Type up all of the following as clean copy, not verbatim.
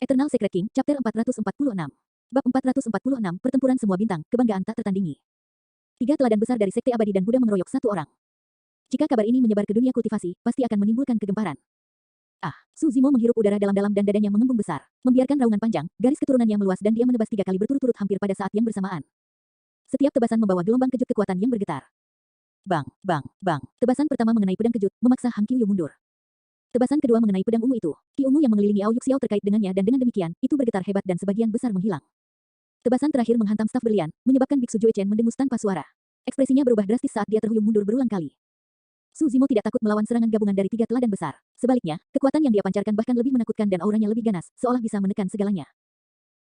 Eternal Secret King, Chapter 446. Bab 446, Pertempuran Semua Bintang, Kebanggaan Tak Tertandingi. 3 teladan besar dari Sekte Abadi dan Buddha mengeroyok satu orang. Jika kabar ini menyebar ke dunia kultivasi, pasti akan menimbulkan kegemparan. Su Zimo menghirup udara dalam-dalam dan dadanya mengembung besar, membiarkan raungan panjang, garis keturunannya meluas dan dia menebas 3 kali berturut-turut hampir pada saat yang bersamaan. Setiap tebasan membawa gelombang kejut kekuatan yang bergetar. Bang, bang, bang. Tebasan pertama mengenai pedang kejut, memaksa Han Qiuyu mundur. Tebasan kedua mengenai pedang ungu itu. Ki ungu yang mengelilingi Ao Yuxiao terkait dengannya dan dengan demikian, itu bergetar hebat dan sebagian besar menghilang. Tebasan terakhir menghantam staf berlian, menyebabkan Biksu Jue Chen mendengus tanpa suara. Ekspresinya berubah drastis saat dia terhuyung mundur berulang kali. Su Zimo tidak takut melawan serangan gabungan dari 3 teladan besar. Sebaliknya, kekuatan yang dia pancarkan bahkan lebih menakutkan dan auranya lebih ganas, seolah bisa menekan segalanya.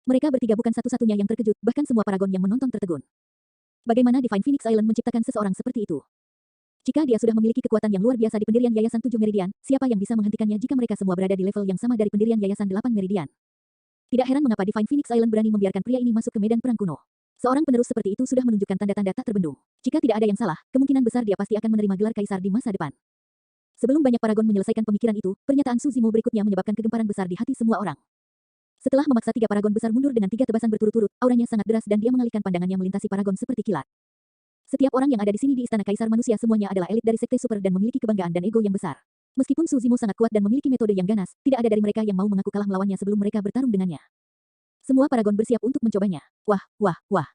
Mereka bertiga bukan satu-satunya yang terkejut, bahkan semua paragon yang menonton tertegun. Bagaimana Divine Phoenix Island menciptakan seseorang seperti itu? Jika dia sudah memiliki kekuatan yang luar biasa di pendirian Yayasan 7 Meridian, siapa yang bisa menghentikannya jika mereka semua berada di level yang sama dari pendirian Yayasan 8 Meridian? Tidak heran mengapa Divine Phoenix Island berani membiarkan pria ini masuk ke medan perang kuno. Seorang penerus seperti itu sudah menunjukkan tanda-tanda tak terbendung. Jika tidak ada yang salah, kemungkinan besar dia pasti akan menerima gelar kaisar di masa depan. Sebelum banyak paragon menyelesaikan pemikiran itu, pernyataan Su Zimo berikutnya menyebabkan kegemparan besar di hati semua orang. Setelah memaksa 3 paragon besar mundur dengan 3 tebasan berturut-turut, auranya sangat deras dan dia mengalihkan pandangannya melintasi paragon seperti kilat. Setiap orang yang ada di sini di Istana Kaisar Manusia semuanya adalah elit dari sekte super dan memiliki kebanggaan dan ego yang besar. Meskipun Su Zimo sangat kuat dan memiliki metode yang ganas, tidak ada dari mereka yang mau mengaku kalah melawannya sebelum mereka bertarung dengannya. Semua paragon bersiap untuk mencobanya. Wah, wah, wah.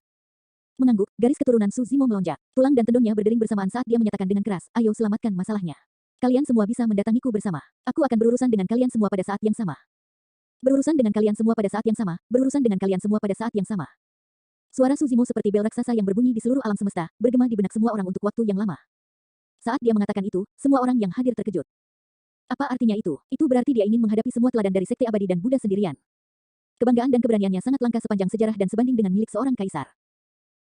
Mengangguk, garis keturunan Su Zimo melonjak. Tulang dan tendonnya berdering bersamaan saat dia menyatakan dengan keras, "Ayo selamatkan masalahnya. Kalian semua bisa mendatangiku bersama. Aku akan berurusan dengan kalian semua pada saat yang sama. Berurusan dengan kalian semua pada saat yang sama. Berurusan dengan kalian semua pada saat yang sama." Suara Su Zimo seperti bel raksasa yang berbunyi di seluruh alam semesta, bergema di benak semua orang untuk waktu yang lama. Saat dia mengatakan itu, semua orang yang hadir terkejut. Apa artinya itu? Itu berarti dia ingin menghadapi semua teladan dari Sekte Abadi dan Buddha sendirian. Kebanggaan dan keberaniannya sangat langka sepanjang sejarah dan sebanding dengan milik seorang kaisar.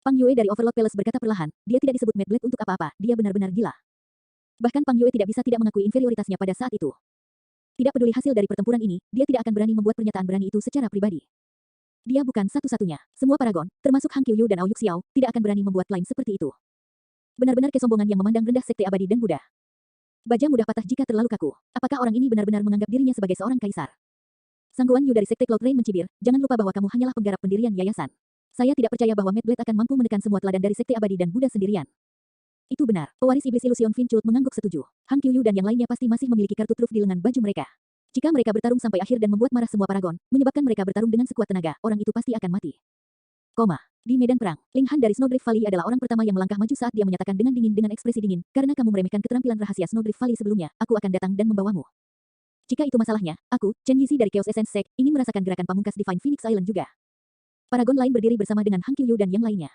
Pang Yue dari Overlord Palace berkata perlahan, dia tidak disebut Mad Blade untuk apa-apa, dia benar-benar gila. Bahkan Pang Yue tidak bisa tidak mengakui inferioritasnya pada saat itu. Tidak peduli hasil dari pertempuran ini, dia tidak akan berani membuat pernyataan berani itu secara pribadi. Dia bukan satu-satunya. Semua paragon, termasuk Han Qiuyu dan Ao Yuxiao, tidak akan berani membuat klaim seperti itu. Benar-benar kesombongan yang memandang rendah Sekte Abadi dan Buddha. Baja mudah patah jika terlalu kaku. Apakah orang ini benar-benar menganggap dirinya sebagai seorang kaisar? Sang Guan Yu dari Sekte Cloud Rain mencibir, jangan lupa bahwa kamu hanyalah penggarap pendirian yayasan. Saya tidak percaya bahwa Mad Blade akan mampu menekan semua teladan dari Sekte Abadi dan Buddha sendirian. Itu benar. Pewaris Iblis Illusion Finchult mengangguk setuju. Han Qiuyu dan yang lainnya pasti masih memiliki kartu truf di lengan baju mereka. Jika mereka bertarung sampai akhir dan membuat marah semua paragon, menyebabkan mereka bertarung dengan sekuat tenaga, orang itu pasti akan mati. Di medan perang, Ling Han dari Snowdrift Valley adalah orang pertama yang melangkah maju saat dia menyatakan dengan dingin dengan ekspresi dingin, karena kamu meremehkan keterampilan rahasia Snowdrift Valley sebelumnya, aku akan datang dan membawamu. Jika itu masalahnya, aku, Chen Yizi dari Chaos Essence Sect, ingin merasakan gerakan pamungkas Divine Phoenix Island juga. Paragon lain berdiri bersama dengan Han Qiuyu dan yang lainnya.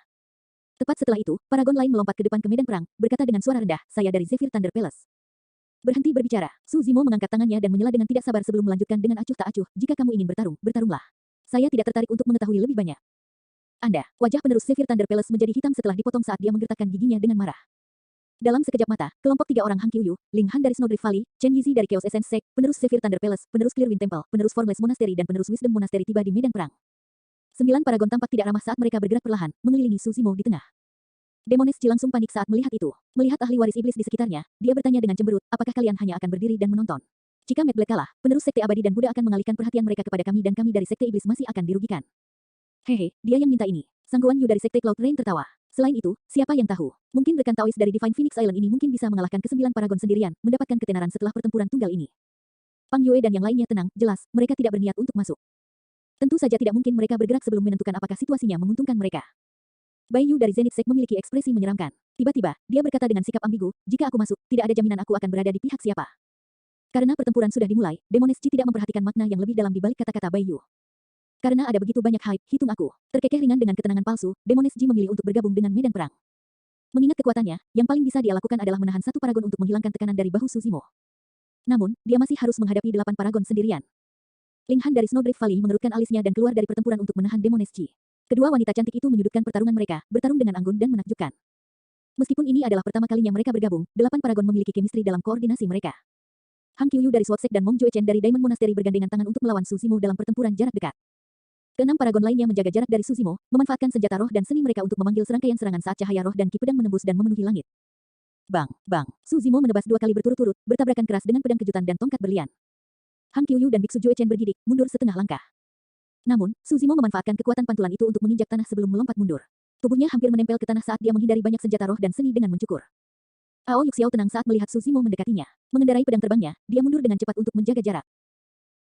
Tepat setelah itu, paragon lain melompat ke depan ke medan perang, berkata dengan suara rendah, saya dari Zephyr Thunder Palace. Berhenti berbicara. Su Zimo mengangkat tangannya dan menyela dengan tidak sabar sebelum melanjutkan dengan acuh tak acuh. Jika kamu ingin bertarung, bertarunglah. Saya tidak tertarik untuk mengetahui lebih banyak. Anda, wajah penerus Zephyr Thunder Palace menjadi hitam setelah dipotong saat dia menggertakkan giginya dengan marah. Dalam sekejap mata, kelompok 3 orang Han Qiuyu, Ling Han dari Snowdrift Valley, Chen Yizi dari Chaos Essence Sect, penerus Zephyr Thunder Palace, penerus Clearwind Temple, penerus Formless Monastery dan penerus Wisdom Monastery tiba di medan perang. 9 paragon tampak tidak ramah saat mereka bergerak perlahan, mengelilingi Su Zimo di tengah. Demones Ji langsung panik saat melihat itu. Melihat ahli waris iblis di sekitarnya, dia bertanya dengan cemberut, apakah kalian hanya akan berdiri dan menonton? Jika Mad Blade kalah, penerus Sekte Abadi dan Buddha akan mengalihkan perhatian mereka kepada kami dan kami dari Sekte Iblis masih akan dirugikan. Hehe, dia yang minta ini. Sang Guan Yu dari Sekte Cloud Rain tertawa. Selain itu, siapa yang tahu? Mungkin rekan Taois dari Divine Phoenix Island ini mungkin bisa mengalahkan ke-9 paragon sendirian, mendapatkan ketenaran setelah pertempuran tunggal ini. Pang Yue dan yang lainnya tenang, jelas, mereka tidak berniat untuk masuk. Tentu saja tidak mungkin mereka bergerak sebelum menentukan apakah situasinya menguntungkan mereka. Bai Yu dari Zenith Sect memiliki ekspresi menyeramkan. Tiba-tiba, dia berkata dengan sikap ambigu, jika aku masuk, tidak ada jaminan aku akan berada di pihak siapa. Karena pertempuran sudah dimulai, Demones Ji tidak memperhatikan makna yang lebih dalam di balik kata-kata Bai Yu. Karena ada begitu banyak hype, hitung aku. Terkekeh ringan dengan ketenangan palsu, Demones Ji memilih untuk bergabung dengan medan perang. Mengingat kekuatannya, yang paling bisa dia lakukan adalah menahan satu paragon untuk menghilangkan tekanan dari bahu Su Zimo. Namun, dia masih harus menghadapi 8 paragon sendirian. Ling Han dari Snowdrift Valley mengerutkan alisnya dan keluar dari pertempuran untuk menahan Demones Ji. Kedua wanita cantik itu menyudutkan pertarungan mereka, bertarung dengan anggun dan menakjubkan. Meskipun ini adalah pertama kalinya mereka bergabung, 8 paragon memiliki chemistry dalam koordinasi mereka. Han Qiuyu dari Sword Sect dan Mong Jue Chen dari Diamond Monastery bergandengan tangan untuk melawan Su Zimo dalam pertempuran jarak dekat. Keenam paragon lainnya menjaga jarak dari Su Zimo, memanfaatkan senjata roh dan seni mereka untuk memanggil serangkaian serangan saat cahaya roh dan ki pedang menembus dan memenuhi langit. Bang, bang, Su Zimo menebas 2 kali berturut-turut, bertabrakan keras dengan pedang kejutan dan tongkat berlian. Han Qiuyu dan Biksu Jue Chen bergidik, mundur setengah langkah. Namun, Suzimo memanfaatkan kekuatan pantulan itu untuk menginjak tanah sebelum melompat mundur. Tubuhnya hampir menempel ke tanah saat dia menghindari banyak senjata roh dan seni dengan mencukur. Ao Yuxiao tenang saat melihat Suzimo mendekatinya. Mengendarai pedang terbangnya, dia mundur dengan cepat untuk menjaga jarak.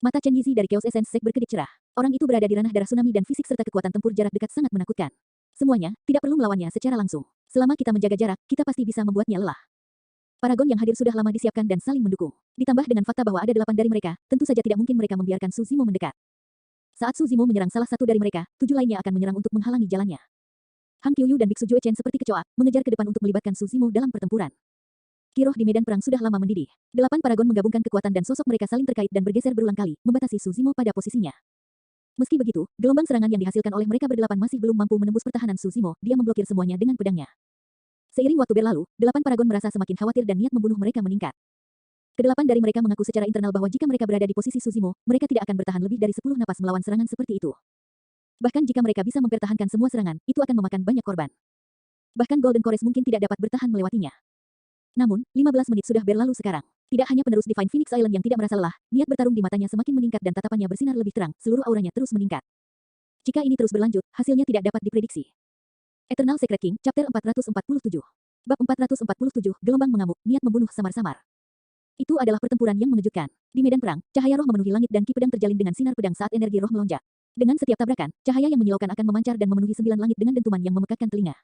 Mata Chen Yizi dari Chaos Essence Sek berkedip cerah. Orang itu berada di ranah darah tsunami dan fisik serta kekuatan tempur jarak dekat sangat menakutkan. Semuanya, tidak perlu melawannya secara langsung. Selama kita menjaga jarak, kita pasti bisa membuatnya lelah. Paragon yang hadir sudah lama disiapkan dan saling mendukung. Ditambah dengan fakta bahwa ada 8 dari mereka, tentu saja tidak mungkin mereka membiarkan Suzimo mendekat. Saat Suzimo menyerang salah satu dari mereka, 7 lainnya akan menyerang untuk menghalangi jalannya. Hang Qiuyu dan Biksu Jue Chen seperti kecoa, mengejar ke depan untuk melibatkan Suzimo dalam pertempuran. Kiroh di medan perang sudah lama mendidih. 8 paragon menggabungkan kekuatan dan sosok mereka saling terkait dan bergeser berulang kali, membatasi Suzimo pada posisinya. Meski begitu, gelombang serangan yang dihasilkan oleh mereka berdelapan masih belum mampu menembus pertahanan Suzimo, dia memblokir semuanya dengan pedangnya. Seiring waktu berlalu, 8 paragon merasa semakin khawatir dan niat membunuh mereka meningkat. Kedelapan dari mereka mengaku secara internal bahwa jika mereka berada di posisi Suzimo, mereka tidak akan bertahan lebih dari 10 napas melawan serangan seperti itu. Bahkan jika mereka bisa mempertahankan semua serangan, itu akan memakan banyak korban. Bahkan Golden Chorus mungkin tidak dapat bertahan melewatinya. Namun, 15 menit sudah berlalu sekarang. Tidak hanya penerus Divine Phoenix Island yang tidak merasa lelah, niat bertarung di matanya semakin meningkat dan tatapannya bersinar lebih terang, seluruh auranya terus meningkat. Jika ini terus berlanjut, hasilnya tidak dapat diprediksi. Eternal Secret King, Chapter 447. Bab 447, Gelombang Mengamuk, Niat Membunuh Samar-samar. Itu adalah pertempuran yang mengejutkan. Di medan perang, cahaya roh memenuhi langit dan ki pedang terjalin dengan sinar pedang saat energi roh melonjak. Dengan setiap tabrakan, cahaya yang menyilaukan akan memancar dan memenuhi 9 langit dengan dentuman yang memekakkan telinga.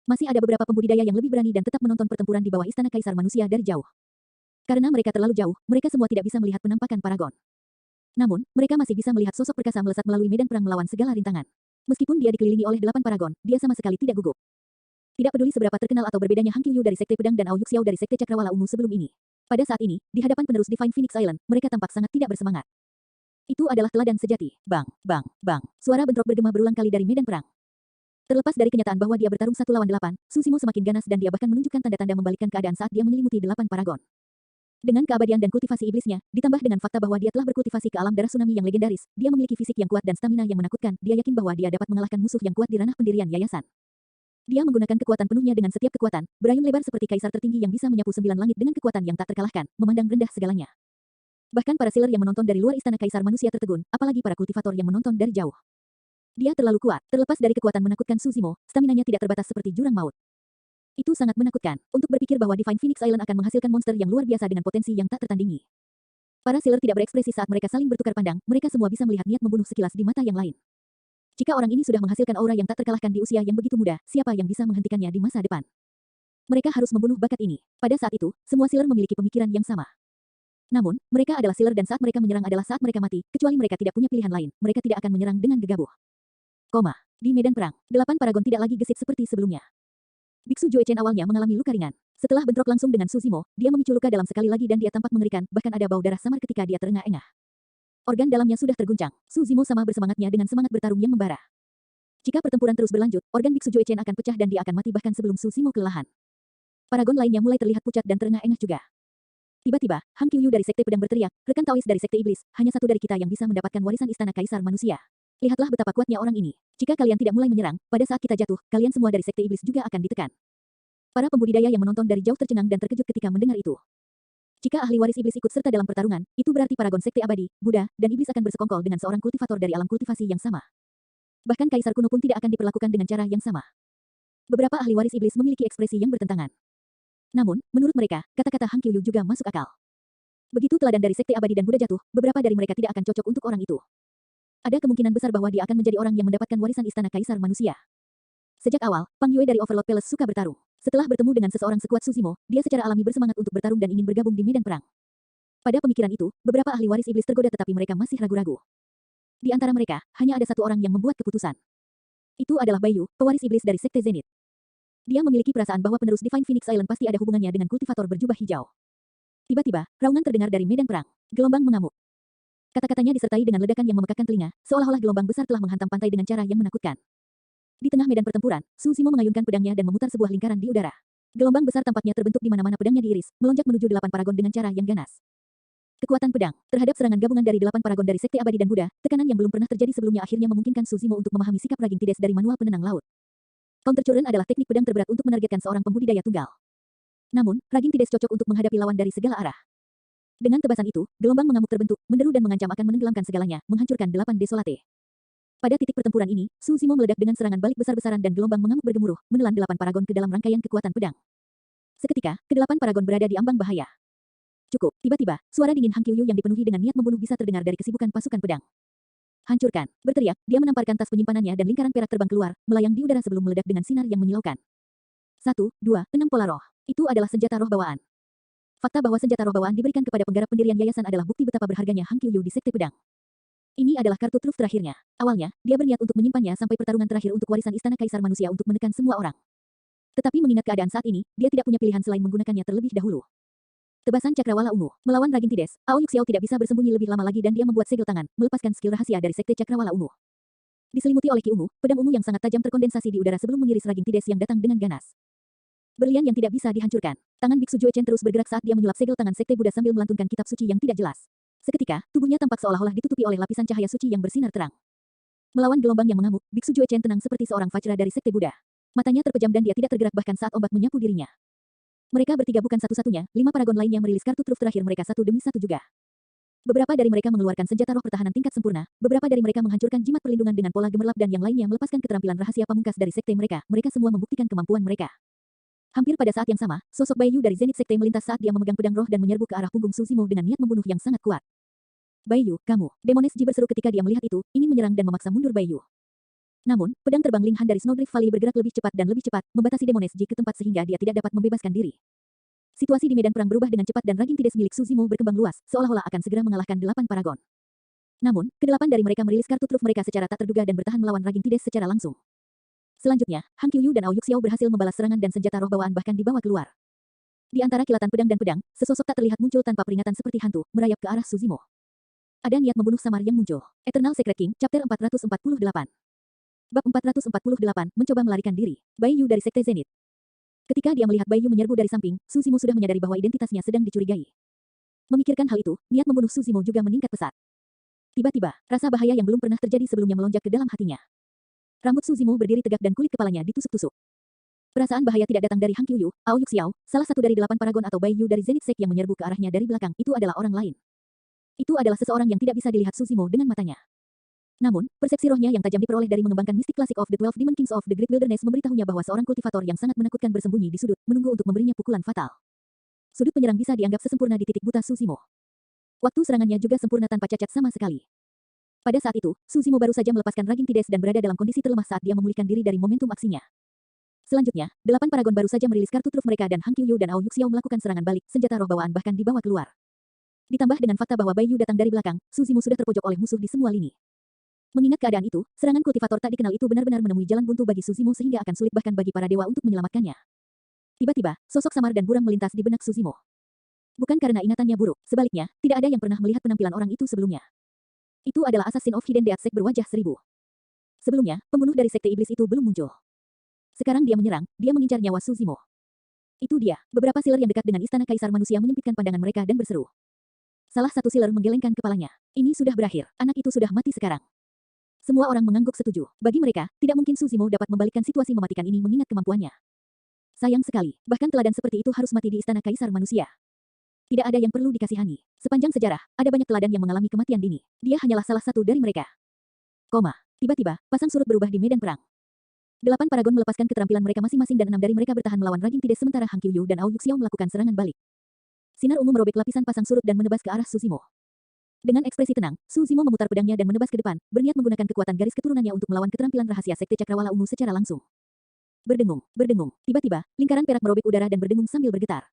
Masih ada beberapa pembudidaya yang lebih berani dan tetap menonton pertempuran di bawah istana kaisar manusia dari jauh. Karena mereka terlalu jauh, mereka semua tidak bisa melihat penampakan paragon. Namun, mereka masih bisa melihat sosok perkasa melesat melalui medan perang melawan segala rintangan. Meskipun dia dikelilingi oleh 8 paragon, dia sama sekali tidak gugup. Tidak peduli seberapa terkenal atau berbedanya Hang Qiuyu dari Sekte Pedang dan Ao Yuxiao dari Sekte Cakrawala Ungu sebelum ini. Pada saat ini, di hadapan penerus Divine Phoenix Island, mereka tampak sangat tidak bersemangat. Itu adalah teladan sejati. Bang, bang, bang. Suara bentrok bergema berulang kali dari medan perang. Terlepas dari kenyataan bahwa dia bertarung 1 lawan 8, Suzimo semakin ganas dan dia bahkan menunjukkan tanda-tanda membalikkan keadaan saat dia menyelimuti 8 paragon. Dengan keabadian dan kultivasi iblisnya, ditambah dengan fakta bahwa dia telah berkultivasi ke alam darah tsunami yang legendaris, dia memiliki fisik yang kuat dan stamina yang menakutkan, dia yakin bahwa dia dapat mengalahkan musuh yang kuat di ranah pendirian yayasan. Dia menggunakan kekuatan penuhnya dengan setiap kekuatan, berayun lebar seperti kaisar tertinggi yang bisa menyapu 9 langit dengan kekuatan yang tak terkalahkan, memandang rendah segalanya. Bahkan para sealer yang menonton dari luar istana kaisar manusia tertegun, apalagi para kultivator yang menonton dari jauh. Dia terlalu kuat, terlepas dari kekuatan menakutkan Suzimo, staminanya tidak terbatas seperti jurang maut. Itu sangat menakutkan, untuk berpikir bahwa Divine Phoenix Island akan menghasilkan monster yang luar biasa dengan potensi yang tak tertandingi. Para sealer tidak berekspresi saat mereka saling bertukar pandang, mereka semua bisa melihat niat membunuh sekilas di mata yang lain. Jika orang ini sudah menghasilkan aura yang tak terkalahkan di usia yang begitu muda, siapa yang bisa menghentikannya di masa depan? Mereka harus membunuh bakat ini. Pada saat itu, semua sealer memiliki pemikiran yang sama. Namun, mereka adalah sealer dan saat mereka menyerang adalah saat mereka mati, kecuali mereka tidak punya pilihan lain, mereka tidak akan menyerang dengan gegabah. Koma. Di medan perang, 8 paragon tidak lagi gesit seperti sebelumnya. Biksu Jue Chen awalnya mengalami luka ringan. Setelah bentrok langsung dengan Suzimo, dia memicu luka dalam sekali lagi dan dia tampak mengerikan, bahkan ada bau darah samar ketika dia terengah-engah. Organ dalamnya sudah terguncang. Suzimo sama bersemangatnya dengan semangat bertarung yang membara. Jika pertempuran terus berlanjut, organ Biksu Jue Chen akan pecah dan dia akan mati bahkan sebelum Suzimo kelelahan. Paragon lainnya mulai terlihat pucat dan terengah-engah juga. Tiba-tiba, Hang Qiuyu dari Sekte Pedang berteriak, rekan Taois dari Sekte Iblis, hanya satu dari kita yang bisa mendapatkan warisan istana kaisar manusia. Lihatlah betapa kuatnya orang ini. Jika kalian tidak mulai menyerang, pada saat kita jatuh, kalian semua dari Sekte Iblis juga akan ditekan. Para pembudidaya yang menonton dari jauh tercengang dan terkejut ketika mendengar itu. Jika ahli waris iblis ikut serta dalam pertarungan, itu berarti paragon sekte abadi, Buddha, dan iblis akan bersekongkol dengan seorang kultivator dari alam kultivasi yang sama. Bahkan kaisar kuno pun tidak akan diperlakukan dengan cara yang sama. Beberapa ahli waris iblis memiliki ekspresi yang bertentangan. Namun, menurut mereka, kata-kata Hang Qiuyu juga masuk akal. Begitu teladan dari sekte abadi dan Buddha jatuh, beberapa dari mereka tidak akan cocok untuk orang itu. Ada kemungkinan besar bahwa dia akan menjadi orang yang mendapatkan warisan istana kaisar manusia. Sejak awal, Pang Yue dari Overlord Palace suka bertarung. Setelah bertemu dengan seseorang sekuat Suzimo, dia secara alami bersemangat untuk bertarung dan ingin bergabung di medan perang. Pada pemikiran itu, beberapa ahli waris iblis tergoda tetapi mereka masih ragu-ragu. Di antara mereka, hanya ada satu orang yang membuat keputusan. Itu adalah Baiyu, pewaris iblis dari Sekte Zenith. Dia memiliki perasaan bahwa penerus Divine Phoenix Island pasti ada hubungannya dengan kultivator berjubah hijau. Tiba-tiba, raungan terdengar dari medan perang. Gelombang mengamuk. Kata-katanya disertai dengan ledakan yang memekakkan telinga, seolah-olah gelombang besar telah menghantam pantai dengan cara yang menakutkan. Di tengah medan pertempuran, Suzimo mengayunkan pedangnya dan memutar sebuah lingkaran di udara. Gelombang besar tampaknya terbentuk di mana-mana pedangnya diiris, melonjak menuju 8 paragon dengan cara yang ganas. Kekuatan pedang terhadap serangan gabungan dari 8 paragon dari Sekte Abadi dan Buddha, tekanan yang belum pernah terjadi sebelumnya akhirnya memungkinkan Suzimo untuk memahami sikap Raging Tides dari manual penenang laut. Counter Current adalah teknik pedang terberat untuk menargetkan seorang pembudidaya tunggal. Namun, Raging Tides cocok untuk menghadapi lawan dari segala arah. Dengan tebasan itu, gelombang mengamuk terbentuk, menderu dan mengancam akan menenggelamkan segalanya, menghancurkan 8 Desolate. Pada titik pertempuran ini, Su Zimo meledak dengan serangan balik besar-besaran dan gelombang mengamuk bergemuruh, menelan 8 paragon ke dalam rangkaian kekuatan pedang. Seketika, kedelapan paragon berada di ambang bahaya. Cukup, tiba-tiba, suara dingin Hang Qiuyu yang dipenuhi dengan niat membunuh bisa terdengar dari kesibukan pasukan pedang. Hancurkan, berteriak, dia menamparkan tas penyimpanannya dan lingkaran perak terbang keluar, melayang di udara sebelum meledak dengan sinar yang menyilaukan. 1, 2, 6 pola roh. Itu adalah senjata roh bawaan. Fakta bahwa senjata roh bawaan diberikan kepada penggarap pendirian yayasan adalah bukti betapa berharganya Hang Qiuyu di sekte pedang. Ini adalah kartu truf terakhirnya. Awalnya, dia berniat untuk menyimpannya sampai pertarungan terakhir untuk warisan istana kaisar manusia untuk menekan semua orang. Tetapi mengingat keadaan saat ini, dia tidak punya pilihan selain menggunakannya terlebih dahulu. Tebasan cakrawala ungu. Melawan Raging Tides, Aoyuk Xiao tidak bisa bersembunyi lebih lama lagi dan dia membuat segel tangan, melepaskan skill rahasia dari sekte cakrawala ungu. Diselimuti oleh ki ungu, pedang ungu yang sangat tajam terkondensasi di udara sebelum mengiris Raging Tides yang datang dengan ganas. Berlian yang tidak bisa dihancurkan. Tangan Biksu Jue Chen terus bergerak saat dia menyulap segel tangan sekte Buddha sambil melantunkan kitab suci yang tidak jelas. Seketika, tubuhnya tampak seolah-olah ditutupi oleh lapisan cahaya suci yang bersinar terang. Melawan gelombang yang mengamuk, Biksu Jue Chen tenang seperti seorang Vajra dari sekte Buddha. Matanya terpejam dan dia tidak tergerak bahkan saat ombak menyapu dirinya. Mereka bertiga bukan satu-satunya, 5 paragon lainnya merilis kartu truf terakhir mereka satu demi satu juga. Beberapa dari mereka mengeluarkan senjata roh pertahanan tingkat sempurna, beberapa dari mereka menghancurkan jimat perlindungan dengan pola gemerlap dan yang lainnya melepaskan keterampilan rahasia pamungkas dari sekte mereka. Mereka semua membuktikan kemampuan mereka. Hampir pada saat yang sama, sosok Bai Yu dari Zenith Sekte melintas saat dia memegang pedang roh dan menyerbu ke arah punggung Su Zimo dengan niat membunuh yang sangat kuat. Bai Yu, kamu, Demones Ji berseru ketika dia melihat itu, ingin menyerang dan memaksa mundur Bai Yu. Namun, pedang terbang Ling Han dari Snowdrift Valley bergerak lebih cepat dan lebih cepat, membatasi Demones Ji ke tempat sehingga dia tidak dapat membebaskan diri. Situasi di medan perang berubah dengan cepat dan Raging Tides milik Su Zimo berkembang luas, seolah-olah akan segera mengalahkan 8 paragon. Namun, kedelapan dari mereka merilis kartu truf mereka secara tak terduga dan bertahan melawan Raging Tides secara langsung. Selanjutnya, Hang Qiuyu dan Aoyuk Xiao berhasil membalas serangan dan senjata roh bawaan bahkan dibawa keluar. Di antara kilatan pedang dan pedang, sesosok tak terlihat muncul tanpa peringatan seperti hantu, merayap ke arah Su Zimo. Ada niat membunuh samar yang muncul. Eternal Secret King, Chapter 448. Bab 448, mencoba melarikan diri. Bai Yu dari Sekte Zenith. Ketika dia melihat Bai Yu menyerbu dari samping, Su Zimo sudah menyadari bahwa identitasnya sedang dicurigai. Memikirkan hal itu, niat membunuh Su Zimo juga meningkat pesat. Tiba-tiba, rasa bahaya yang belum pernah terjadi sebelumnya melonjak ke dalam hatinya. Rambut Su Zimo berdiri tegak dan kulit kepalanya ditusuk-tusuk. Perasaan bahaya tidak datang dari Hang Qiuyu, Aoyuk Xiao, salah satu dari 8 paragon atau Bai Yu dari Zenith Sect yang menyerbu ke arahnya dari belakang, itu adalah orang lain. Itu adalah seseorang yang tidak bisa dilihat Su Zimo dengan matanya. Namun, persepsi rohnya yang tajam diperoleh dari mengembangkan mistik klasik of the 12 Demon Kings of the Great Wilderness memberitahunya bahwa seorang kultivator yang sangat menakutkan bersembunyi di sudut, menunggu untuk memberinya pukulan fatal. Sudut penyerang bisa dianggap sesempurna di titik buta Su Zimo. Waktu serangannya juga sempurna tanpa cacat sama sekali. Pada saat itu, Su Zimo baru saja melepaskan Raging Tides dan berada dalam kondisi terlemah saat dia memulihkan diri dari momentum aksinya. Selanjutnya, 8 paragon baru saja merilis kartu truf mereka dan Hang Qiuyu dan Aoyuk Xiao melakukan serangan balik, senjata roh bawaan bahkan dibawa keluar. Ditambah dengan fakta bahwa Bai Yu datang dari belakang, Su Zimo sudah terpojok oleh musuh di semua lini. Mengingat keadaan itu, serangan kultivator tak dikenal itu benar-benar menemui jalan buntu bagi Su Zimo sehingga akan sulit bahkan bagi para dewa untuk menyelamatkannya. Tiba-tiba, sosok samar dan buram melintas di benak Su Zimo. Bukan karena ingatannya buruk, sebaliknya, tidak ada yang pernah melihat penampilan orang itu sebelumnya. Itu adalah Assassin of Hidden Death Sect berwajah 1000. Sebelumnya, pembunuh dari sekte iblis itu belum muncul. Sekarang dia menyerang, dia mengincar nyawa Su Zimo. Itu dia, beberapa sealer yang dekat dengan istana kaisar manusia menyempitkan pandangan mereka dan berseru. Salah satu sealer menggelengkan kepalanya. Ini sudah berakhir, anak itu sudah mati sekarang. Semua orang mengangguk setuju. Bagi mereka, tidak mungkin Su Zimo dapat membalikkan situasi mematikan ini mengingat kemampuannya. Sayang sekali, bahkan teladan seperti itu harus mati di istana kaisar manusia. Tidak ada yang perlu dikasihani. Sepanjang sejarah, ada banyak teladan yang mengalami kematian dini. Dia hanyalah salah satu dari mereka. Tiba-tiba, pasang surut berubah di medan perang. 8 paragon melepaskan keterampilan mereka masing-masing dan 6 dari mereka bertahan melawan Raging Tides sementara Hang Qiuyu dan Aoyuk Xiao melakukan serangan balik. Sinar ungu merobek lapisan pasang surut dan menebas ke arah Su Zimo. Dengan ekspresi tenang, Su Zimo memutar pedangnya dan menebas ke depan, berniat menggunakan kekuatan garis keturunannya untuk melawan keterampilan rahasia sekte cakrawala ungu secara langsung. Berdengung, berdengung. Tiba-tiba, lingkaran perak merobek udara dan berdengung sambil bergetar.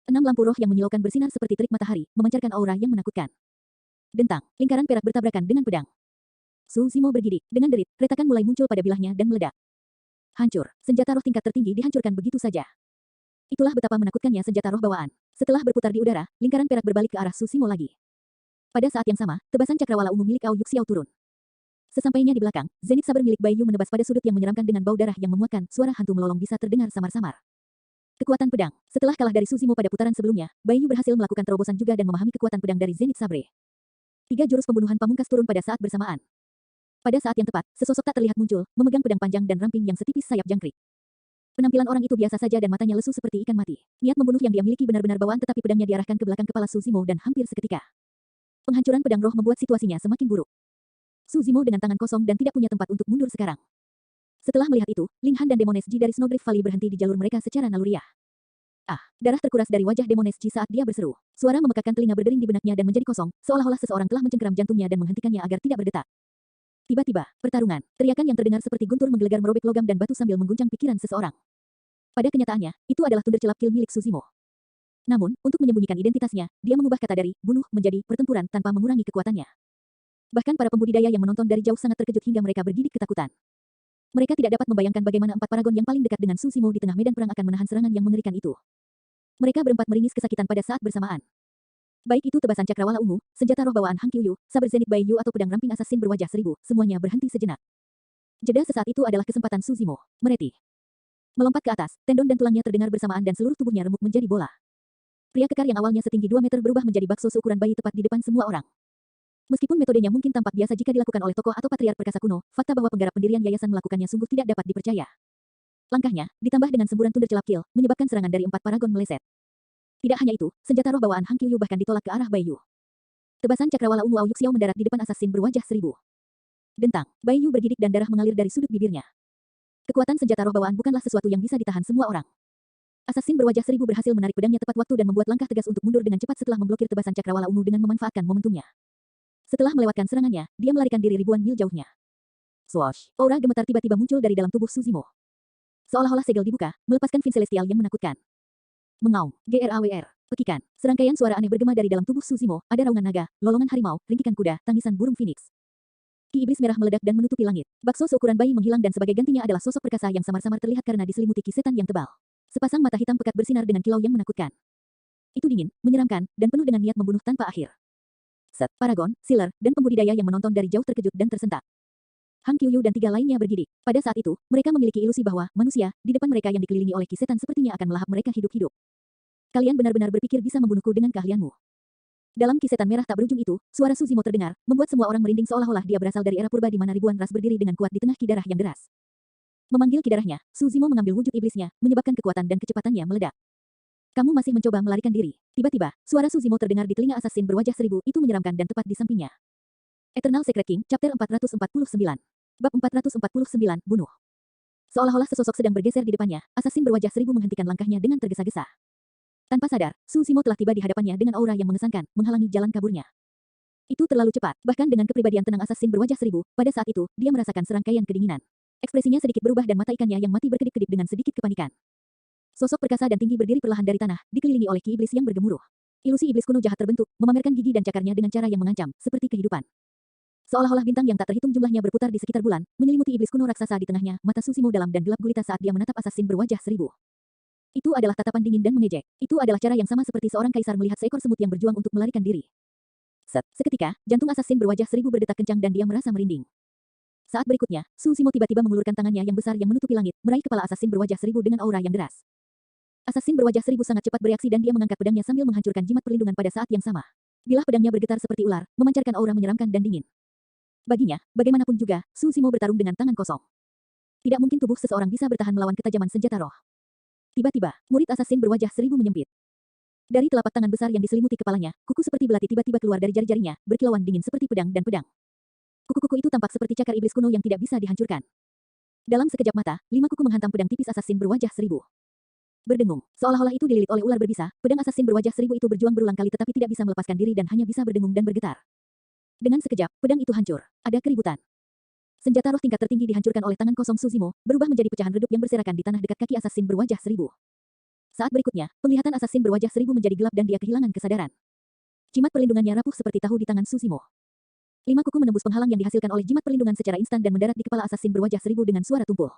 6 lampu roh yang menyilaukan bersinar seperti terik matahari, memancarkan aura yang menakutkan. Dentang, lingkaran perak bertabrakan dengan pedang. Su Zimo bergidik, dengan derit, retakan mulai muncul pada bilahnya dan meledak. Hancur, senjata roh tingkat tertinggi dihancurkan begitu saja. Itulah betapa menakutkannya senjata roh bawaan. Setelah berputar di udara, lingkaran perak berbalik ke arah Su Zimo lagi. Pada saat yang sama, tebasan cakrawala ungu milik Aoyuk Xiao turun. Sesampainya di belakang, Zenith Saber milik Bai Yu menebas pada sudut yang menyeramkan dengan bau darah yang memuakkan, suara hantu melolong bisa terdengar samar-samar. Kekuatan pedang. Setelah kalah dari Su Zimo pada putaran sebelumnya, Bai Yu berhasil melakukan terobosan juga dan memahami kekuatan pedang dari Zenith Sabre. 3 jurus pembunuhan pamungkas turun pada saat bersamaan. Pada saat yang tepat, sesosok tak terlihat muncul, memegang pedang panjang dan ramping yang setipis sayap jangkrik. Penampilan orang itu biasa saja dan matanya lesu seperti ikan mati. Niat membunuh yang dia miliki benar-benar bawaan tetapi pedangnya diarahkan ke belakang kepala Su Zimo dan hampir seketika. Penghancuran pedang roh membuat situasinya semakin buruk. Su Zimo dengan tangan kosong dan tidak punya tempat untuk mundur sekarang. Setelah melihat itu, Ling Han dan Demones Ji dari Snowdrift Valley berhenti di jalur mereka secara naluriah. Ah, darah terkuras dari wajah Demones Ji saat dia berseru. Suara memekakkan telinga berdering di benaknya dan menjadi kosong, seolah-olah seseorang telah mencengkeram jantungnya dan menghentikannya agar tidak berdetak. Tiba-tiba, pertarungan. Teriakan yang terdengar seperti guntur menggelegar merobek logam dan batu sambil mengguncang pikiran seseorang. Pada kenyataannya, itu adalah thunder celap kill milik Su Zimo. Namun, untuk menyembunyikan identitasnya, dia mengubah kata dari bunuh menjadi pertempuran tanpa mengurangi kekuatannya. Bahkan para pembudidaya yang menonton dari jauh sangat terkejut hingga mereka bergidik ketakutan. Mereka tidak dapat membayangkan bagaimana empat paragon yang paling dekat dengan Su Zimo di tengah medan perang akan menahan serangan yang mengerikan itu. Mereka berempat meringis kesakitan pada saat bersamaan. Baik itu tebasan cakrawala ungu, senjata roh bawaan Hang Qiuyu, saber zenit Bai Yu atau pedang ramping asasin berwajah seribu, semuanya berhenti sejenak. Jeda sesaat itu adalah kesempatan Su Zimo. Meretih. Melompat ke atas, tendon dan tulangnya terdengar bersamaan dan seluruh tubuhnya remuk menjadi bola. Pria kekar yang awalnya setinggi 2 meter berubah menjadi bakso seukuran bayi tepat di depan semua orang. Meskipun metodenya mungkin tampak biasa jika dilakukan oleh tokoh atau patriark perkasa kuno, fakta bahwa penggarap pendirian yayasan melakukannya sungguh tidak dapat dipercaya. Langkahnya, ditambah dengan semburan thunder celap kill, menyebabkan serangan dari empat paragon meleset. Tidak hanya itu, senjata roh bawaan Hang Qiuyu bahkan ditolak ke arah Bai Yu. Tebasan cakrawala ungu Aoyuk Xiao mendarat di depan asasin berwajah seribu. Dentang, Bai Yu bergidik dan darah mengalir dari sudut bibirnya. Kekuatan senjata roh bawaan bukanlah sesuatu yang bisa ditahan semua orang. Asasin berwajah seribu berhasil menarik pedangnya tepat waktu dan membuat langkah tegas untuk mundur dengan cepat setelah memblokir tebasan cakrawala ungu dengan memanfaatkan momentumnya. Setelah melewatkan serangannya, dia melarikan diri ribuan mil jauhnya. Swoosh! Aura gemetar tiba-tiba muncul dari dalam tubuh Su Zimo. Seolah-olah segel dibuka, melepaskan fin celestial yang menakutkan. Mengaum, GRAWR, pekikan, serangkaian suara aneh bergema dari dalam tubuh Su Zimo, ada raungan naga, lolongan harimau, ringkikan kuda, tangisan burung phoenix. Ki iblis merah meledak dan menutupi langit. Bakso seukuran bayi menghilang dan sebagai gantinya adalah sosok perkasa yang samar-samar terlihat karena diselimuti ki setan yang tebal. Sepasang mata hitam pekat bersinar dengan kilau yang menakutkan. Itu dingin, menyeramkan, dan penuh dengan niat membunuh tanpa akhir. Set, Paragon, Sealer, dan pembudidaya yang menonton dari jauh terkejut dan tersentak. Hang Qiuyu dan tiga lainnya bergidik. Pada saat itu, mereka memiliki ilusi bahwa manusia di depan mereka yang dikelilingi oleh ki setan sepertinya akan melahap mereka hidup-hidup. Kalian benar-benar berpikir bisa membunuhku dengan keahlianmu. Dalam ki setan merah tak berujung itu, suara Su Zimo terdengar, membuat semua orang merinding seolah-olah dia berasal dari era purba di mana ribuan ras berdiri dengan kuat di tengah ki darah yang deras. Memanggil ki darahnya, Su Zimo mengambil wujud iblisnya, menyebabkan kekuatan dan kecepatannya meledak. Kamu masih mencoba melarikan diri. Tiba-tiba, suara Su Zimo terdengar di telinga asasin berwajah seribu itu menyeramkan dan tepat di sampingnya. Eternal Secret King, Chapter 449. Bab 449, Bunuh. Seolah-olah sesosok sedang bergeser di depannya, asasin berwajah seribu menghentikan langkahnya dengan tergesa-gesa. Tanpa sadar, Su Zimo telah tiba di hadapannya dengan aura yang mengesankan, menghalangi jalan kaburnya. Itu terlalu cepat, bahkan dengan kepribadian tenang asasin berwajah seribu, pada saat itu, dia merasakan serangkaian kedinginan. Ekspresinya sedikit berubah dan mata ikannya yang mati berkedip-kedip dengan sedikit kepanikan. Sosok perkasa dan tinggi berdiri perlahan dari tanah, dikelilingi oleh ki iblis yang bergemuruh. Ilusi iblis kuno jahat terbentuk, memamerkan gigi dan cakarnya dengan cara yang mengancam, seperti kehidupan. Seolah-olah bintang yang tak terhitung jumlahnya berputar di sekitar bulan, menyelimuti iblis kuno raksasa di tengahnya, mata Su Zimo dalam dan gelap gulita saat dia menatap asasin berwajah seribu. Itu adalah tatapan dingin dan mengejek. Itu adalah cara yang sama seperti seorang kaisar melihat seekor semut yang berjuang untuk melarikan diri. Seketika, jantung asasin berwajah seribu berdetak kencang dan dia merasa merinding. Saat berikutnya, Su Zimo tiba-tiba mengulurkan tangannya yang besar yang menutupi langit, meraih kepala asasin berwajah seribu dengan aura yang deras. Asasin berwajah seribu sangat cepat bereaksi dan dia mengangkat pedangnya sambil menghancurkan jimat perlindungan pada saat yang sama. Bilah pedangnya bergetar seperti ular, memancarkan aura menyeramkan dan dingin. Baginya, bagaimanapun juga, Su Zimo bertarung dengan tangan kosong. Tidak mungkin tubuh seseorang bisa bertahan melawan ketajaman senjata roh. Tiba-tiba, murid asasin berwajah seribu menyempit. Dari telapak tangan besar yang diselimuti kepalanya, kuku seperti belati tiba-tiba keluar dari jari-jarinya, berkilauan dingin seperti pedang dan pedang. Kuku-kuku itu tampak seperti cakar iblis kuno yang tidak bisa dihancurkan. Dalam sekejap mata, 5 kuku menghantam pedang tipis asasin berwajah seribu. Berdengung, seolah-olah itu dililit oleh ular berbisa, pedang asasin berwajah seribu itu berjuang berulang kali tetapi tidak bisa melepaskan diri dan hanya bisa berdengung dan bergetar. Dengan sekejap, pedang itu hancur. Ada keributan. Senjata roh tingkat tertinggi dihancurkan oleh tangan kosong Su Zimo, berubah menjadi pecahan redup yang berserakan di tanah dekat kaki asasin berwajah seribu. Saat berikutnya, penglihatan asasin berwajah seribu menjadi gelap dan dia kehilangan kesadaran. Jimat perlindungannya rapuh seperti tahu di tangan Su Zimo. 5 kuku menembus penghalang yang dihasilkan oleh jimat perlindungan secara instan dan mendarat di kepala asasin berwajah seribu dengan suara tumpul.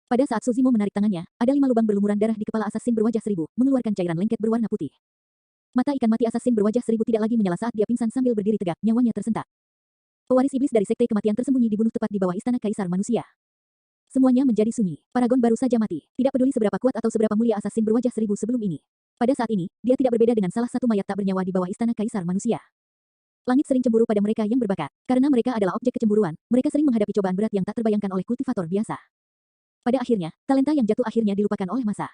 Pada saat Su Zimo menarik tangannya, ada 5 lubang berlumuran darah di kepala asasin berwajah seribu, mengeluarkan cairan lengket berwarna putih. Mata ikan mati asasin berwajah seribu tidak lagi menyala saat dia pingsan sambil berdiri tegak, nyawanya tersentak. Pewaris iblis dari sekte kematian tersembunyi dibunuh tepat di bawah istana kaisar manusia. Semuanya menjadi sunyi. Paragon baru saja mati. Tidak peduli seberapa kuat atau seberapa mulia asasin berwajah seribu sebelum ini. Pada saat ini, dia tidak berbeda dengan salah satu mayat tak bernyawa di bawah istana kaisar manusia. Langit sering cemburu pada mereka yang berbakat. Karena mereka adalah objek kecemburuan, mereka sering menghadapi cobaan berat yang tak terbayangkan oleh kultivator biasa. Pada akhirnya, talenta yang jatuh akhirnya dilupakan oleh masa.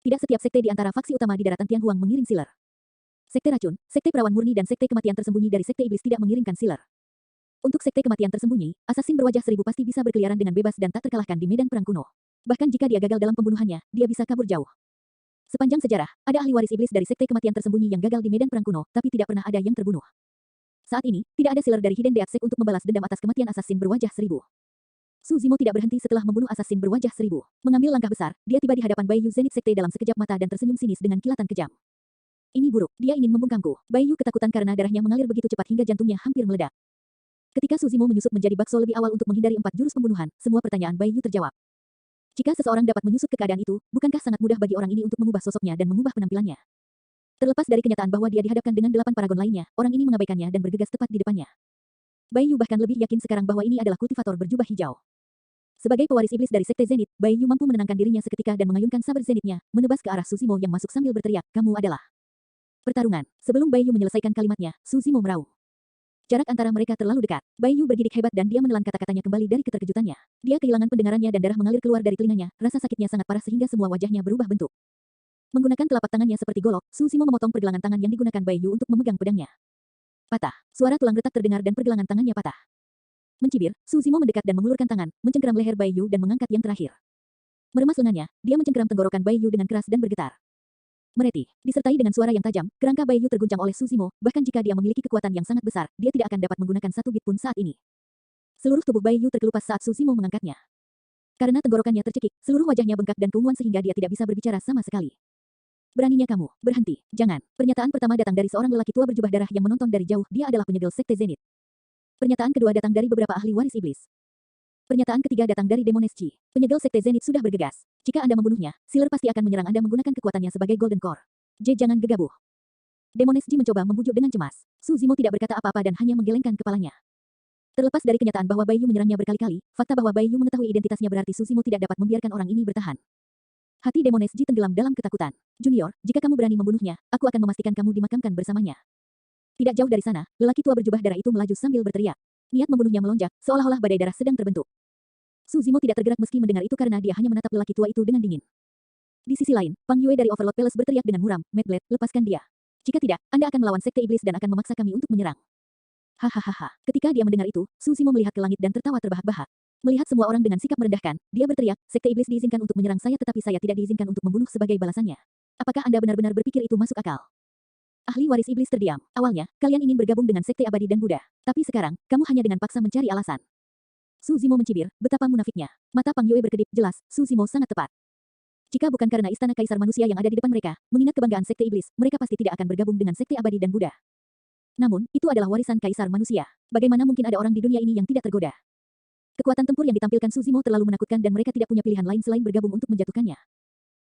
Tidak setiap sekte di antara faksi utama di daratan Tianhuang mengirim sealer. Sekte racun, sekte perawan murni dan sekte kematian tersembunyi dari sekte iblis tidak mengirimkan sealer. Untuk sekte kematian tersembunyi, assassin berwajah seribu pasti bisa berkeliaran dengan bebas dan tak terkalahkan di medan perang kuno. Bahkan jika dia gagal dalam pembunuhannya, dia bisa kabur jauh. Sepanjang sejarah, ada ahli waris iblis dari sekte kematian tersembunyi yang gagal di medan perang kuno, tapi tidak pernah ada yang terbunuh. Saat ini, tidak ada sealer dari Hidden Death Sect untuk membalas dendam atas kematian assassin berwajah seribu. Su Zimo tidak berhenti setelah membunuh assassin berwajah seribu. Mengambil langkah besar, dia tiba di hadapan Bai Yu Zenith Sekte dalam sekejap mata dan tersenyum sinis dengan kilatan kejam. Ini buruk, dia ingin membungkamku. Bai Yu ketakutan karena darahnya mengalir begitu cepat hingga jantungnya hampir meledak. Ketika Su Zimo menyusup menjadi bakso lebih awal untuk menghindari 4 jurus pembunuhan, semua pertanyaan Bai Yu terjawab. Jika seseorang dapat menyusup ke keadaan itu, bukankah sangat mudah bagi orang ini untuk mengubah sosoknya dan mengubah penampilannya? Terlepas dari kenyataan bahwa dia dihadapkan dengan 8 paragon lainnya, orang ini mengabaikannya dan bergegas tepat di depannya. Bai Yu bahkan lebih yakin sekarang bahwa ini adalah kultivator berjubah hijau. Sebagai pewaris iblis dari Sekte Zenith, Bai Yu mampu menenangkan dirinya seketika dan mengayunkan saber zenithnya, menebas ke arah Su Zimo yang masuk sambil berteriak, "Kamu adalah..." Pertarungan. Sebelum Bai Yu menyelesaikan kalimatnya, Su Zimo meraung. Jarak antara mereka terlalu dekat. Bai Yu bergidik hebat dan dia menelan kata-katanya kembali dari keterkejutannya. Dia kehilangan pendengarannya dan darah mengalir keluar dari telinganya, rasa sakitnya sangat parah sehingga semua wajahnya berubah bentuk. Menggunakan telapak tangannya seperti golok, Su Zimo memotong pergelangan tangan yang digunakan Bai Yu untuk memegang pedangnya. Patah. Suara tulang retak terdengar dan pergelangan tangannya patah. Mencibir, Su Zimo mendekat dan mengulurkan tangan, mencengkeram leher Bai Yu dan mengangkat yang terakhir. Meremas lengannya, dia mencengkeram tenggorokan Bai Yu dengan keras dan bergetar. Meretih, disertai dengan suara yang tajam, kerangka Bai Yu terguncang oleh Su Zimo, bahkan jika dia memiliki kekuatan yang sangat besar, dia tidak akan dapat menggunakan satu bit pun saat ini. Seluruh tubuh Bai Yu terkelupas saat Su Zimo mengangkatnya. Karena tenggorokannya tercekik, seluruh wajahnya bengkak dan keunguan sehingga dia tidak bisa berbicara sama sekali. Beraninya kamu, berhenti, jangan. Pernyataan pertama datang dari seorang lelaki tua berjubah darah yang menonton dari jauh, dia adalah penyegel Sekte Zenith. Pernyataan kedua datang dari beberapa ahli waris iblis. Pernyataan ketiga datang dari Demones Ji. Penyegel Sekte Zenith sudah bergegas. Jika Anda membunuhnya, Sealer pasti akan menyerang Anda menggunakan kekuatannya sebagai Golden Core. Jangan gegabah. Demones Ji mencoba membujuk dengan cemas. Su Zimo tidak berkata apa-apa dan hanya menggelengkan kepalanya. Terlepas dari kenyataan bahwa Bai Yu menyerangnya berkali-kali, fakta bahwa Bai Yu mengetahui identitasnya berarti Su Zimo tidak dapat membiarkan orang ini bertahan. Hati Demones Ji tenggelam dalam ketakutan. Junior, jika kamu berani membunuhnya, aku akan memastikan kamu dimakamkan bersamanya. Tidak jauh dari sana, lelaki tua berjubah darah itu melaju sambil berteriak. Niat membunuhnya melonjak, seolah-olah badai darah sedang terbentuk. Su Zimo tidak tergerak meski mendengar itu karena dia hanya menatap lelaki tua itu dengan dingin. Di sisi lain, Pang Yue dari Overlord Palace berteriak dengan muram, "Mad Blade, lepaskan dia. Jika tidak, Anda akan melawan Sekte Iblis dan akan memaksa kami untuk menyerang." Hahaha. Ketika dia mendengar itu, Su Zimo melihat ke langit dan tertawa terbahak-bahak. Melihat semua orang dengan sikap merendahkan, dia berteriak, "Sekte Iblis diizinkan untuk menyerang saya tetapi saya tidak diizinkan untuk membunuh sebagai balasannya. Apakah Anda benar-benar berpikir itu masuk akal?" Ahli waris iblis terdiam. Awalnya, kalian ingin bergabung dengan Sekte Abadi dan Buddha. Tapi sekarang, kamu hanya dengan paksa mencari alasan. Su Zimo mencibir, betapa munafiknya. Mata Pang Yue berkedip, jelas, Su Zimo sangat tepat. Jika bukan karena istana kaisar manusia yang ada di depan mereka, mengingat kebanggaan Sekte Iblis, mereka pasti tidak akan bergabung dengan Sekte Abadi dan Buddha. Namun, itu adalah warisan kaisar manusia. Bagaimana mungkin ada orang di dunia ini yang tidak tergoda? Kekuatan tempur yang ditampilkan Su Zimo terlalu menakutkan dan mereka tidak punya pilihan lain selain bergabung untuk menjatuhkannya.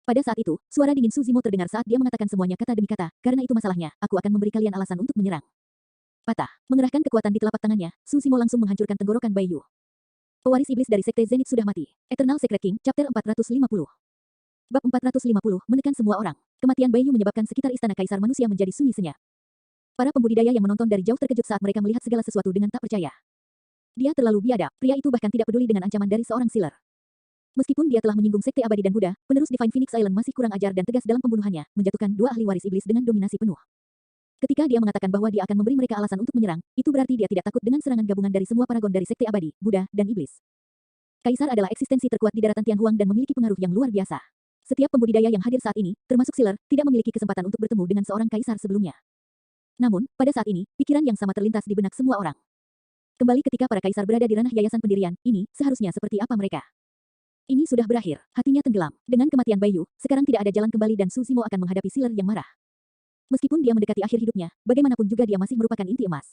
Pada saat itu, suara dingin Su Zimo terdengar saat dia mengatakan semuanya kata demi kata, karena itu masalahnya, aku akan memberi kalian alasan untuk menyerang. Patah, mengerahkan kekuatan di telapak tangannya, Su Zimo langsung menghancurkan tenggorokan Bai Yu. Pewaris iblis dari Sekte Zenith sudah mati. Eternal Secret King, Chapter 450. Bab 450, menekan semua orang. Kematian Bai Yu menyebabkan sekitar istana kaisar manusia menjadi sunyi senyap. Para pembudidaya yang menonton dari jauh terkejut saat mereka melihat segala sesuatu dengan tak percaya. Dia terlalu biadab, pria itu bahkan tidak peduli dengan ancaman dari seorang sealer. Meskipun dia telah menyinggung Sekte Abadi dan Buddha, penerus Divine Phoenix Island masih kurang ajar dan tegas dalam pembunuhannya, menjatuhkan dua ahli waris iblis dengan dominasi penuh. Ketika dia mengatakan bahwa dia akan memberi mereka alasan untuk menyerang, itu berarti dia tidak takut dengan serangan gabungan dari semua paragon dari Sekte Abadi, Buddha, dan Iblis. Kaisar adalah eksistensi terkuat di daratan Tianhuang dan memiliki pengaruh yang luar biasa. Setiap pembudidaya yang hadir saat ini, termasuk sealer, tidak memiliki kesempatan untuk bertemu dengan seorang kaisar sebelumnya. Namun, pada saat ini, pikiran yang sama terlintas di benak semua orang. Kembali ketika para kaisar berada di ranah yayasan pendirian, ini seharusnya seperti apa mereka? Ini sudah berakhir, hatinya tenggelam. Dengan kematian Bai Yu, sekarang tidak ada jalan kembali dan Su Zimo akan menghadapi sealer yang marah. Meskipun dia mendekati akhir hidupnya, bagaimanapun juga dia masih merupakan inti emas.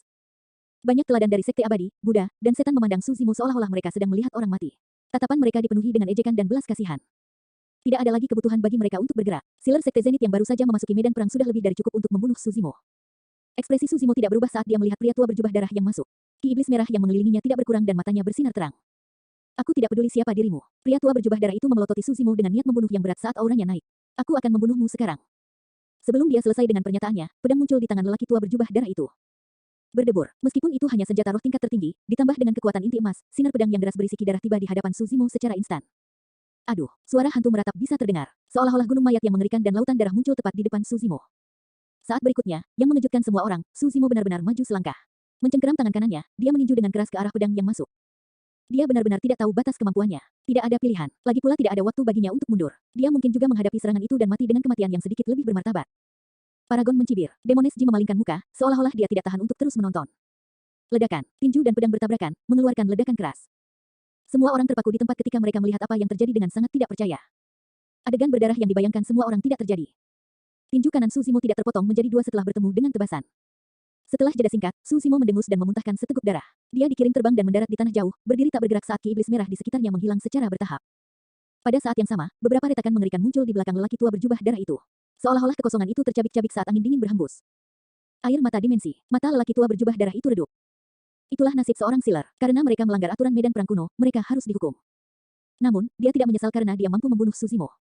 Banyak teladan dari Sekte Abadi, Buddha, dan setan memandang Su Zimo seolah-olah mereka sedang melihat orang mati. Tatapan mereka dipenuhi dengan ejekan dan belas kasihan. Tidak ada lagi kebutuhan bagi mereka untuk bergerak. Sealer Sekte Zenith yang baru saja memasuki medan perang sudah lebih dari cukup untuk membunuh Su Zimo. Ekspresi Su Zimo tidak berubah saat dia melihat pria tua berjubah darah yang masuk. Ki iblis merah yang mengelilinginya tidak berkurang dan matanya bersinar terang. Aku tidak peduli siapa dirimu. Pria tua berjubah darah itu memelototi Su Zimo dengan niat membunuh yang berat saat auranya naik. Aku akan membunuhmu sekarang. Sebelum dia selesai dengan pernyataannya, pedang muncul di tangan lelaki tua berjubah darah itu. Berdebur, meskipun itu hanya senjata roh tingkat tertinggi, ditambah dengan kekuatan inti emas, sinar pedang yang deras berisi ki darah tiba di hadapan Su Zimo secara instan. Aduh, suara hantu meratap bisa terdengar, seolah-olah gunung mayat yang mengerikan dan lautan darah muncul tepat di depan Su Zimo. Saat berikutnya, yang mengejutkan semua orang, Su Zimo benar-benar maju selangkah. Mencengkeram tangan kanannya, dia meninju dengan keras ke arah pedang yang masuk. Dia benar-benar tidak tahu batas kemampuannya. Tidak ada pilihan. Lagi pula tidak ada waktu baginya untuk mundur. Dia mungkin juga menghadapi serangan itu dan mati dengan kematian yang sedikit lebih bermartabat. Paragon mencibir. Demones Ji memalingkan muka, seolah-olah dia tidak tahan untuk terus menonton. Ledakan, tinju dan pedang bertabrakan, mengeluarkan ledakan keras. Semua orang terpaku di tempat ketika mereka melihat apa yang terjadi dengan sangat tidak percaya. Adegan berdarah yang dibayangkan semua orang tidak terjadi. Tinju kanan Su Zimo tidak terpotong menjadi dua setelah bertemu dengan tebasan. Setelah jeda singkat, Su Zimo mendengus dan memuntahkan seteguk darah. Dia dikirim terbang dan mendarat di tanah jauh, berdiri tak bergerak saat ki iblis merah di sekitarnya menghilang secara bertahap. Pada saat yang sama, beberapa retakan mengerikan muncul di belakang lelaki tua berjubah darah itu. Seolah-olah kekosongan itu tercabik-cabik saat angin dingin berhembus. Air mata dimensi, mata lelaki tua berjubah darah itu redup. Itulah nasib seorang Sealer. Karena mereka melanggar aturan medan perang kuno, mereka harus dihukum. Namun, dia tidak menyesal karena dia mampu membunuh Su Zimo.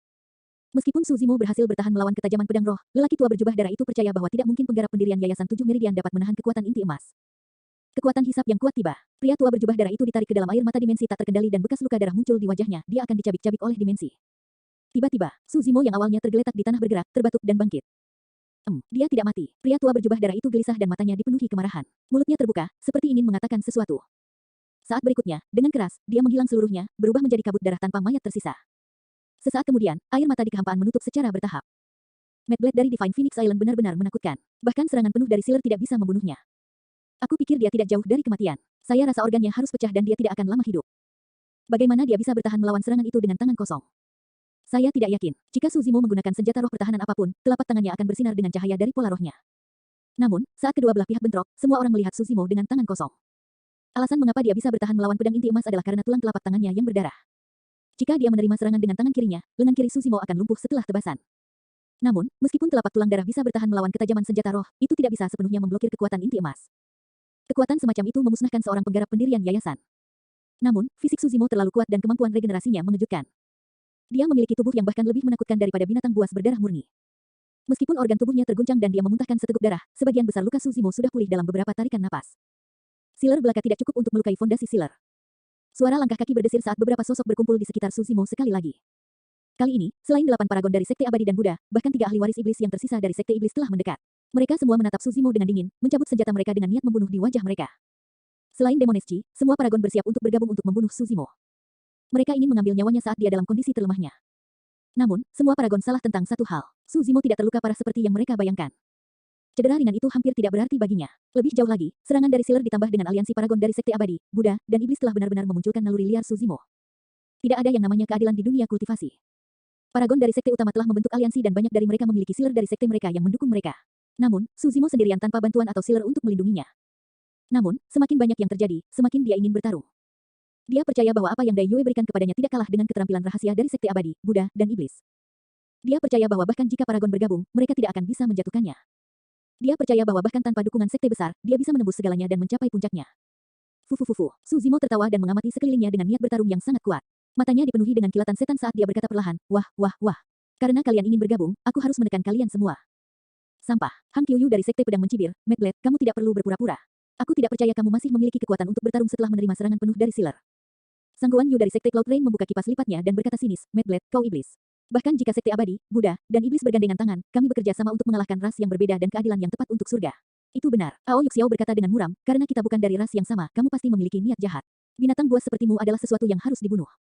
Meskipun Su Zimo berhasil bertahan melawan ketajaman pedang roh, lelaki tua berjubah darah itu percaya bahwa tidak mungkin penggarap pendirian Yayasan Tujuh Meridian dapat menahan kekuatan inti emas. Kekuatan hisap yang kuat tiba. Pria tua berjubah darah itu ditarik ke dalam air mata dimensi tak terkendali dan bekas luka darah muncul di wajahnya. Dia akan dicabik-cabik oleh dimensi. Tiba-tiba, Su Zimo yang awalnya tergeletak di tanah bergerak, terbatuk dan bangkit. Dia tidak mati. Pria tua berjubah darah itu gelisah dan matanya dipenuhi kemarahan. Mulutnya terbuka, seperti ingin mengatakan sesuatu. Saat berikutnya, dengan keras, dia menghilang seluruhnya, berubah menjadi kabut darah tanpa mayat tersisa. Sesaat kemudian, air mata di kehampaan menutup secara bertahap. Mad Blade dari Divine Phoenix Island benar-benar menakutkan. Bahkan serangan penuh dari Sealer tidak bisa membunuhnya. Aku pikir dia tidak jauh dari kematian. Saya rasa organnya harus pecah dan dia tidak akan lama hidup. Bagaimana dia bisa bertahan melawan serangan itu dengan tangan kosong? Saya tidak yakin, jika Su Zimo menggunakan senjata roh pertahanan apapun, telapak tangannya akan bersinar dengan cahaya dari pola rohnya. Namun, saat kedua belah pihak bentrok, semua orang melihat Su Zimo dengan tangan kosong. Alasan mengapa dia bisa bertahan melawan pedang inti emas adalah karena tulang telapak tangannya yang berdarah. Jika dia menerima serangan dengan tangan kirinya, lengan kiri Su Zimo akan lumpuh setelah tebasan. Namun, meskipun telapak tulang darah bisa bertahan melawan ketajaman senjata roh, itu tidak bisa sepenuhnya memblokir kekuatan inti emas. Kekuatan semacam itu memusnahkan seorang penggarap pendirian yayasan. Namun, fisik Su Zimo terlalu kuat dan kemampuan regenerasinya mengejutkan. Dia memiliki tubuh yang bahkan lebih menakutkan daripada binatang buas berdarah murni. Meskipun organ tubuhnya terguncang dan dia memuntahkan seteguk darah, sebagian besar luka Su Zimo sudah pulih dalam beberapa tarikan napas. Sealer belaka tidak cukup untuk melukai fondasi Sealer. Suara langkah kaki berdesir saat beberapa sosok berkumpul di sekitar Su Zimo sekali lagi. Kali ini, selain 8 paragon dari Sekte Abadi dan Buddha, bahkan 3 ahli waris iblis yang tersisa dari Sekte Iblis telah mendekat. Mereka semua menatap Su Zimo dengan dingin, mencabut senjata mereka dengan niat membunuh di wajah mereka. Selain Demones Chi, semua paragon bersiap untuk bergabung untuk membunuh Su Zimo. Mereka ingin mengambil nyawanya saat dia dalam kondisi terlemahnya. Namun, semua paragon salah tentang satu hal. Su Zimo tidak terluka parah seperti yang mereka bayangkan. Cedera ringan itu hampir tidak berarti baginya. Lebih jauh lagi, serangan dari Sealer ditambah dengan aliansi paragon dari Sekte Abadi, Buddha, dan Iblis telah benar-benar memunculkan naluri liar Su Zimo. Tidak ada yang namanya keadilan di dunia kultivasi. Paragon dari Sekte utama telah membentuk aliansi dan banyak dari mereka memiliki Sealer dari Sekte mereka yang mendukung mereka. Namun, Su Zimo sendirian tanpa bantuan atau Sealer untuk melindunginya. Namun, semakin banyak yang terjadi, semakin dia ingin bertarung. Dia percaya bahwa apa yang Dai Yue berikan kepadanya tidak kalah dengan keterampilan rahasia dari Sekte Abadi, Buddha, dan Iblis. Dia percaya bahwa bahkan jika paragon bergabung, mereka tidak akan bisa menjatuhkannya. Dia percaya bahwa bahkan tanpa dukungan sekte besar, dia bisa menembus segalanya dan mencapai puncaknya. Fufufufu. Su Zimo tertawa dan mengamati sekelilingnya dengan niat bertarung yang sangat kuat. Matanya dipenuhi dengan kilatan setan saat dia berkata perlahan, wah, wah, wah. Karena kalian ingin bergabung, aku harus menekan kalian semua. Sampah. Hang Qiuyu dari Sekte Pedang mencibir, Mad Blade, kamu tidak perlu berpura-pura. Aku tidak percaya kamu masih memiliki kekuatan untuk bertarung setelah menerima serangan penuh dari Sealer. Sang Guan Yu dari Sekte Cloud Rain membuka kipas lipatnya dan berkata sinis, Mad Blade, kau iblis. Bahkan jika Sekte Abadi, Buddha, dan Iblis bergandengan tangan, kami bekerja sama untuk mengalahkan ras yang berbeda dan keadilan yang tepat untuk surga. Itu benar. Ao Yuxiao berkata dengan muram, karena kita bukan dari ras yang sama, kamu pasti memiliki niat jahat. Binatang buas sepertimu adalah sesuatu yang harus dibunuh.